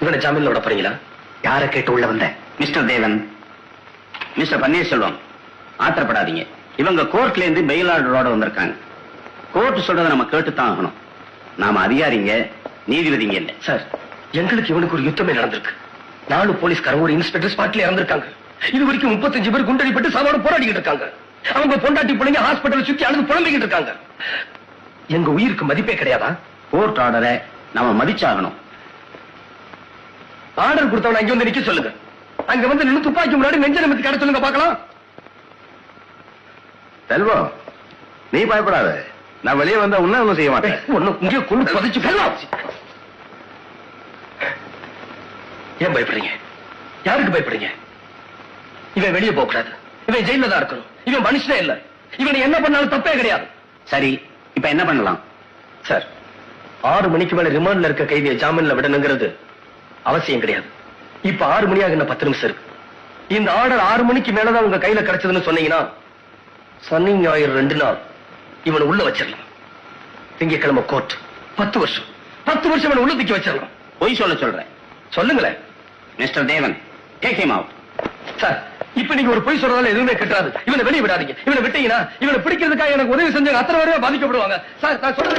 இவனை ஜாமீன்ல விட போறீங்களா? யாரை கேட்டு உள்ள வந்த? மிஸ்டர் தேவன், மிஸ்டர் பன்னீர்செல்வம், ஆத்திரப்படாதீங்க. இவங்க கோர்ட்ல இருந்து பெயில் ஆர்டரோட வந்திருக்காங்க. கோர்ட் சொல்றதை நம்ம கேட்டுத்தான் ஆகணும். நாம அதிகாரிங்க, நீதிபதிங்க இல்ல. சார், எங்களுக்கு இவனுக்கு ஒரு யுத்தமே நடந்திருக்கு. 4 போலீஸ்காரங்க, ஒரு இன்ஸ்பெக்டர் ஸ்பாட்ல இறந்திருக்காங்க. இது வரைக்கும் 35 பேர் குண்டடிப்பட்டு சாவோட போராடிக்கிட்டு இருக்காங்க. அவங்க பொண்டாட்டி பிள்ளைங்க ஹாஸ்பிட்டல் சுத்தி அழுது புலம்பிக்கிட்டு இருக்காங்க. எங்க உயிருக்கு மதிப்பே கிடையாதா? கோர்ட் ஆர்டரை நாம மதிச்சாகணும். ஆர்டர் கொடுத்தவன அங்க வந்து நிக்க சொல்லுங்க. அங்க வந்து நின்று துப்பாக்கி முன்னாடி நெஞ்ச நிமித்தி கடை சொல்லுங்க பாக்கலாம். செல்வம், நீ பயப்படாத. நான் வெளியே வந்தா உன்ன ஒண்ணும் செய்ய மாட்டேன். ஒன்னும் இங்கே கொண்டு பதிச்சு ஏன் பயப்படுறீங்க? யாருக்கு பயப்படுறீங்க? இவன் வெளியே போக கூடாது. இவன் ஜெயில தான் இருக்கணும். இவன் மனுஷனே இல்ல. இவனை என்ன பண்ணாலும் தப்பே கிடையாது. சரி, இப்ப என்ன பண்ணலாம்? சார், 6 மணிக்கு மேல ரிமாண்ட்ல இருக்க கைதியை ஜாமீன்ல விடணுங்கிறது அவசியம் கிடையாது. இப்ப 6 மணியாக இன்னும் 10 நிமிஷம் இருக்கு. இந்த ஆர்டர் 6 மணிக்கு மேலதான் உங்க கையில கிடைச்சதுன்னு சொன்னீங்கன்னா சனி ஞாயிறு 2 நாள் இவனை உள்ள வச்சிடலாம். திங்கக்கிழமை கோர்ட். 10 வருஷம் இவனை உள்ள தூக்கி வச்சிடலாம். பொய் சொல்றேன். சொல்லுங்களேன். மிஸ்டர் தேவன், டேக் ஹிம் அவுட். சார், இப்ப நீங்க ஒரு பொய் சொல்றதால எதுவுமே கட்டாது. இவனை வெளியே விடாதீங்க. இவனை விட்டீங்கன்னா இவனை பிடிக்கிறதுக்காக எனக்கு உதவி செஞ்ச அத்தனை பேரே பாதிக்கப்படுவாங்க. சார், நான் சொல்றேன்.